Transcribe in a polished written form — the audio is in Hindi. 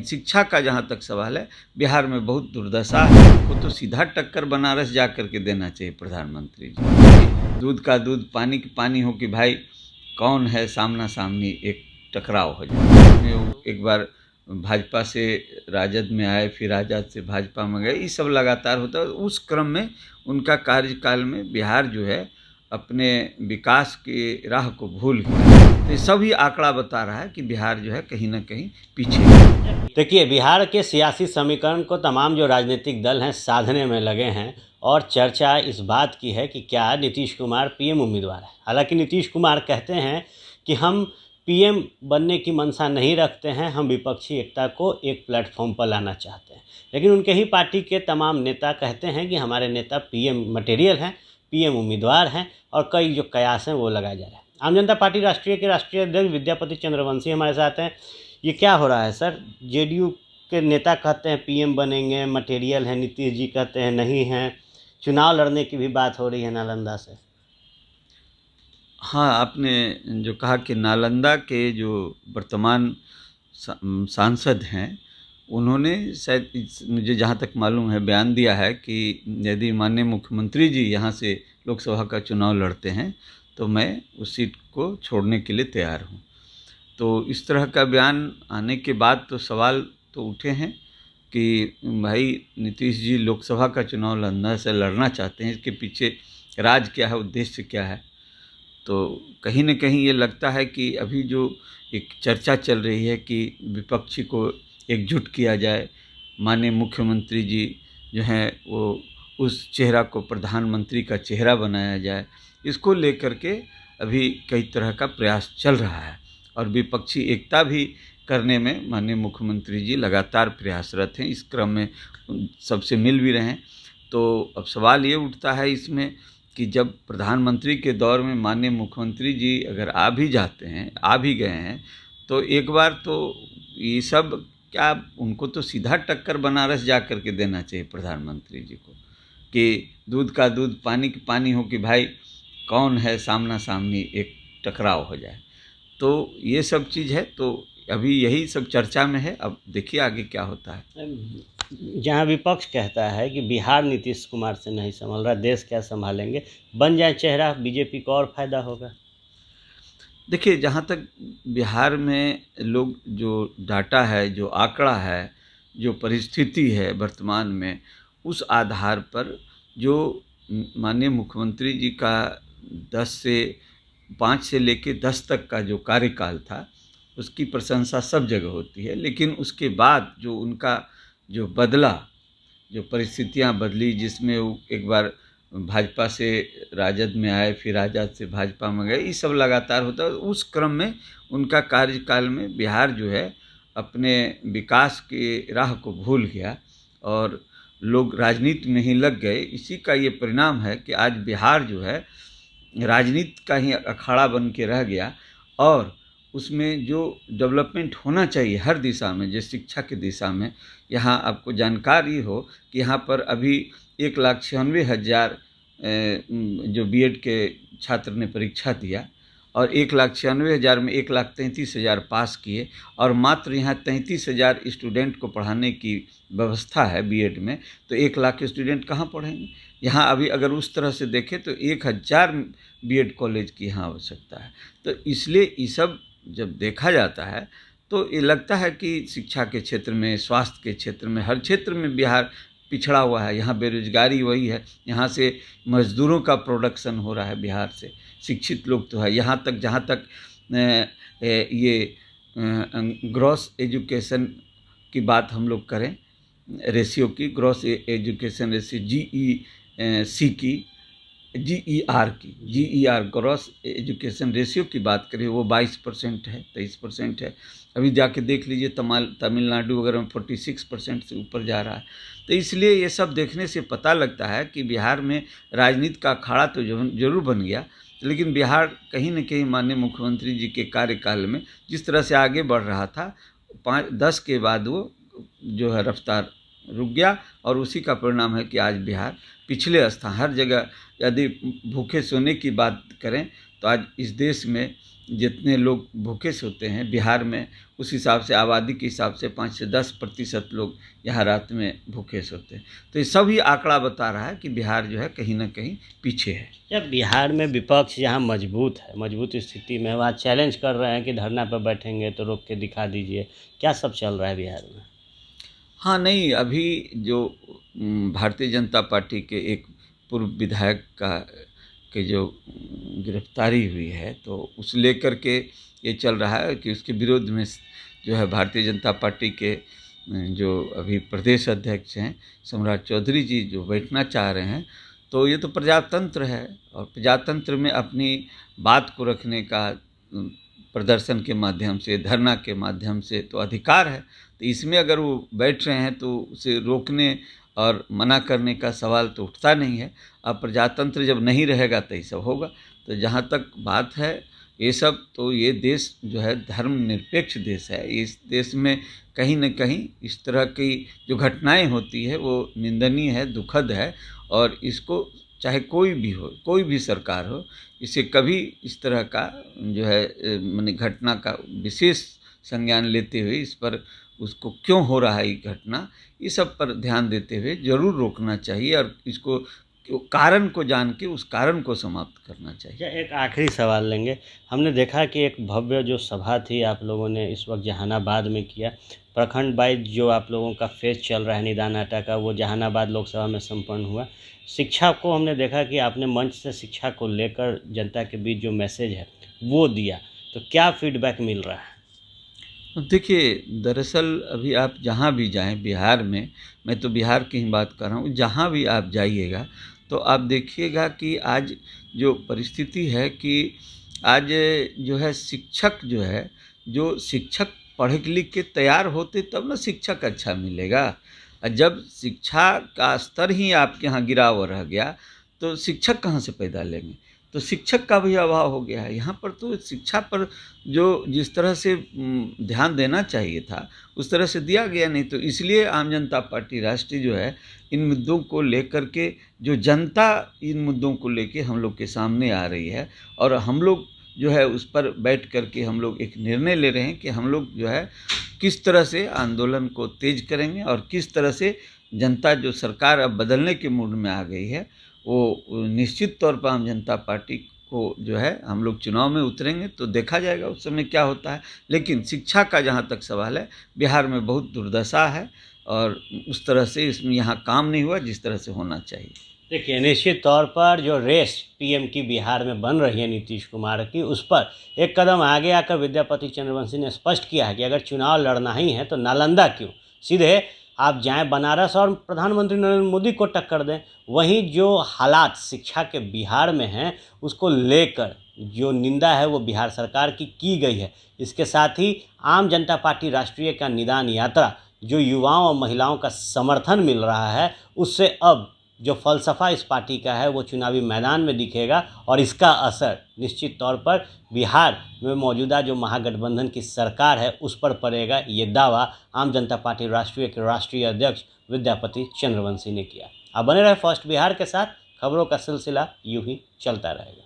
शिक्षा का जहाँ तक सवाल है, बिहार में बहुत दुर्दशा है। वो तो सीधा टक्कर बनारस जा कर के देना चाहिए प्रधानमंत्री जी। दूध का दूध, पानी की पानी हो कि भाई कौन है सामना सामनी, एक टकराव हो जाए। में वो एक बार भाजपा से राजद में आए, फिर राजद से भाजपा में गए, ये सब लगातार होता है। उस क्रम में उनका कार्यकाल में बिहार जो है अपने विकास की राह को भूल गया। तो ये सभी आंकड़ा बता रहा है कि बिहार जो है कहीं ना कहीं पीछे है। देखिए, बिहार के सियासी समीकरण को तमाम जो राजनीतिक दल हैं साधने में लगे हैं और चर्चा इस बात की है कि क्या नीतीश कुमार पीएम उम्मीदवार है। हालांकि नीतीश कुमार कहते हैं कि हम पीएम बनने की मंशा नहीं रखते हैं, हम विपक्षी एकता को एक प्लेटफॉर्म पर लाना चाहते हैं। लेकिन उनके ही पार्टी के तमाम नेता कहते हैं कि हमारे नेता पीएम मटेरियल हैं, पीएम उम्मीदवार हैं और कई जो कयास हैं वो लगाए जा रहे हैं। आम जनता पार्टी राष्ट्रीय के राष्ट्रीय अध्यक्ष विद्यापति चंद्रवंशी हमारे साथ हैं। ये क्या हो रहा है सर? जेडीयू के नेता कहते हैं पीएम बनेंगे, मटेरियल हैं, नीतीश जी कहते हैं नहीं हैं, चुनाव लड़ने की भी बात हो रही है नालंदा से। हाँ, आपने जो कहा कि नालंदा के जो वर्तमान सांसद हैं, उन्होंने शायद मुझे जहाँ तक मालूम है बयान दिया है कि यदि माननीय मुख्यमंत्री जी यहाँ से लोकसभा का चुनाव लड़ते हैं तो मैं उस सीट को छोड़ने के लिए तैयार हूँ। तो इस तरह का बयान आने के बाद तो सवाल तो उठे हैं कि भाई नीतीश जी लोकसभा का चुनाव लड़ना चाहते हैं, इसके पीछे राज क्या है, उद्देश्य क्या है। तो कहीं न कहीं ये लगता है कि अभी जो एक चर्चा चल रही है कि विपक्षी को एकजुट किया जाए, माननीय मुख्यमंत्री जी जो हैं वो उस चेहरा को प्रधानमंत्री का चेहरा बनाया जाए, इसको लेकर के अभी कई तरह का प्रयास चल रहा है और विपक्षी एकता भी करने में माननीय मुख्यमंत्री जी लगातार प्रयासरत हैं। इस क्रम में सबसे मिल भी रहे हैं। तो अब सवाल ये उठता है इसमें कि जब प्रधानमंत्री के दौर में माननीय मुख्यमंत्री जी अगर आ भी जाते हैं, आ भी गए हैं, तो एक बार तो ये सब क्या उनको तो सीधा टक्कर बनारस जा कर के देना चाहिए प्रधानमंत्री जी को कि दूध का दूध, पानी की पानी हो कि भाई कौन है सामना सामनी, एक टकराव हो जाए। तो ये सब चीज़ है, तो अभी यही सब चर्चा में है। अब देखिए आगे क्या होता है। जहाँ विपक्ष कहता है कि बिहार नीतीश कुमार से नहीं संभल रहा, देश क्या संभालेंगे, बन जाए चेहरा बीजेपी को और फायदा होगा। देखिए, जहाँ तक बिहार में लोग जो डाटा है, जो आंकड़ा है, जो परिस्थिति है वर्तमान में, उस आधार पर जो माननीय मुख्यमंत्री जी का 5 से लेके 10 तक का जो कार्यकाल था, उसकी प्रशंसा सब जगह होती है। लेकिन उसके बाद जो उनका जो बदला, जो परिस्थितियां बदली, जिसमें वो एक बार भाजपा से राजद में आए, फिर राजद से भाजपा में गए, ये सब लगातार होता है। उस क्रम में उनका कार्यकाल में बिहार जो है अपने विकास की राह को भूल गया और लोग राजनीति में ही लग गए। इसी का ये परिणाम है कि आज बिहार जो है राजनीति का ही अखाड़ा बन के रह गया और उसमें जो डेवलपमेंट होना चाहिए हर दिशा में, जैसे शिक्षा की दिशा में, यहाँ आपको जानकारी हो कि यहाँ पर अभी 1,96,000 जो बीएड के छात्र ने परीक्षा दिया और 1,96,000 में 1,33,000 पास किए और मात्र यहाँ 33,000 स्टूडेंट को पढ़ाने की व्यवस्था है बीएड में। तो 1,00,000 स्टूडेंट कहाँ पढ़ेंगे? यहाँ अभी अगर उस तरह से देखें तो 1,000 बीएड कॉलेज की यहाँ आवश्यकता है। तो इसलिए ये सब जब देखा जाता है तो ये लगता है कि शिक्षा के क्षेत्र में, स्वास्थ्य के क्षेत्र में, हर क्षेत्र में बिहार पिछड़ा हुआ है। यहाँ बेरोजगारी वही है, यहाँ से मजदूरों का प्रोडक्शन हो रहा है बिहार से, शिक्षित लोग तो है। यहाँ तक जहाँ तक ये ग्रॉस एजुकेशन की बात हम लोग करें, रेशियो की, gross education ratio GER gross education ratio की बात करें, वो 22% है, 23% है। अभी जाके देख लीजिए तमिलनाडु वगैरह में 46% से ऊपर जा रहा है। तो इसलिए ये सब देखने से पता लगता है कि बिहार में राजनीति का अखाड़ा तो जरूर बन गया, लेकिन बिहार कहीं न कहीं माननीय मुख्यमंत्री जी के कार्यकाल में जिस तरह से आगे बढ़ रहा था, 5-10 के बाद वो जो है रफ्तार रुक गया और उसी का परिणाम है कि आज बिहार पिछले स्थान, हर जगह यदि भूखे सोने की बात करें तो आज इस देश में जितने लोग भूखे सोते हैं बिहार में, उस हिसाब से आबादी के हिसाब से 5 से 10% लोग यहाँ रात में भूखे सोते हैं। तो ये सभी आंकड़ा बता रहा है कि बिहार जो है कहीं ना कहीं पीछे है। जब बिहार में विपक्ष यहाँ मजबूत है, मजबूत स्थिति में, वह चैलेंज कर रहे हैं कि धरना पर बैठेंगे तो रोक के दिखा दीजिए, क्या सब चल रहा है बिहार में? हाँ नहीं, अभी जो भारतीय जनता पार्टी के एक पूर्व विधायक के जो गिरफ्तारी हुई है, तो उस लेकर के ये चल रहा है कि उसके विरोध में जो है भारतीय जनता पार्टी के जो अभी प्रदेश अध्यक्ष हैं सम्राट चौधरी जी जो बैठना चाह रहे हैं। तो ये तो प्रजातंत्र है और प्रजातंत्र में अपनी बात को रखने का प्रदर्शन के माध्यम से, धरना के माध्यम से तो अधिकार है। तो इसमें अगर वो बैठ रहे हैं तो उसे रोकने और मना करने का सवाल तो उठता नहीं है। अब प्रजातंत्र जब नहीं रहेगा तो ये सब होगा। तो जहाँ तक बात है ये सब, तो ये देश जो है धर्मनिरपेक्ष देश है। इस देश में कहीं न कहीं इस तरह की जो घटनाएं होती है वो निंदनीय है, दुखद है, और इसको चाहे कोई भी हो, कोई भी सरकार हो, इसे कभी इस तरह का जो है माने घटना का विशेष संज्ञान लेते हुए इस पर उसको क्यों हो रहा है ये घटना, ये सब पर ध्यान देते हुए ज़रूर रोकना चाहिए और इसको कारण को जान के उस कारण को समाप्त करना चाहिए। अच्छा, एक आखिरी सवाल लेंगे। हमने देखा कि एक भव्य जो सभा थी आप लोगों ने इस वक्त जहानाबाद में किया, प्रखंड वाइज जो आप लोगों का फेज चल रहा है निदान आटा का, वो जहानाबाद लोकसभा में संपन्न हुआ। शिक्षा को हमने देखा कि आपने मंच से शिक्षा को लेकर जनता के बीच जो मैसेज है वो दिया, तो क्या फीडबैक मिल रहा है? देखिए, दरअसल अभी आप जहाँ भी जाएं बिहार में, मैं तो बिहार की ही बात कर रहा हूँ, जहाँ भी आप जाइएगा तो आप देखिएगा कि आज जो परिस्थिति है कि आज जो है शिक्षक जो है, जो शिक्षक पढ़ लिख के तैयार होते तब ना शिक्षक अच्छा मिलेगा। और जब शिक्षा का स्तर ही आपके यहाँ गिरा हुआ रह गया तो शिक्षक कहाँ से पैदा लेंगे? तो शिक्षक का भी अभाव हो गया है। यहाँ पर तो शिक्षा पर जो जिस तरह से ध्यान देना चाहिए था उस तरह से दिया गया नहीं। तो इसलिए आम जनता पार्टी राष्ट्रीय जो है इन मुद्दों को लेकर के, जो जनता इन मुद्दों को लेके हम लोग के सामने आ रही है और हम लोग जो है उस पर बैठ कर के हम लोग एक निर्णय ले रहे हैं कि हम लोग जो है किस तरह से आंदोलन को तेज करेंगे और किस तरह से जनता, जो सरकार अब बदलने के मूड में आ गई है, वो निश्चित तौर पर आम जनता पार्टी को जो है हम लोग चुनाव में उतरेंगे तो देखा जाएगा उस समय क्या होता है। लेकिन शिक्षा का जहाँ तक सवाल है, बिहार में बहुत दुर्दशा है और उस तरह से इसमें यहाँ काम नहीं हुआ जिस तरह से होना चाहिए। देखिए, निश्चित तौर पर जो रेस पीएम की बिहार में बन रही है नीतीश कुमार की, उस पर एक कदम आगे आकर विद्यापति चंद्रवंशी ने स्पष्ट किया है कि अगर चुनाव लड़ना ही है तो नालंदा क्यों, सीधे आप जाएं बनारस और प्रधानमंत्री नरेंद्र मोदी को टक्कर दें। वहीं जो हालात शिक्षा के बिहार में हैं उसको लेकर जो निंदा है वो बिहार सरकार की गई है। इसके साथ ही आम जनता पार्टी राष्ट्रीय का निदान यात्रा, जो युवाओं और महिलाओं का समर्थन मिल रहा है, उससे अब जो फलसफा इस पार्टी का है वो चुनावी मैदान में दिखेगा और इसका असर निश्चित तौर पर बिहार में मौजूदा जो महागठबंधन की सरकार है उस पर पड़ेगा। ये दावा आम जनता पार्टी राष्ट्रीय के राष्ट्रीय अध्यक्ष विद्यापति चंद्रवंशी ने किया। आप बने रहे फर्स्ट बिहार के साथ, खबरों का सिलसिला यूं ही चलता रहेगा।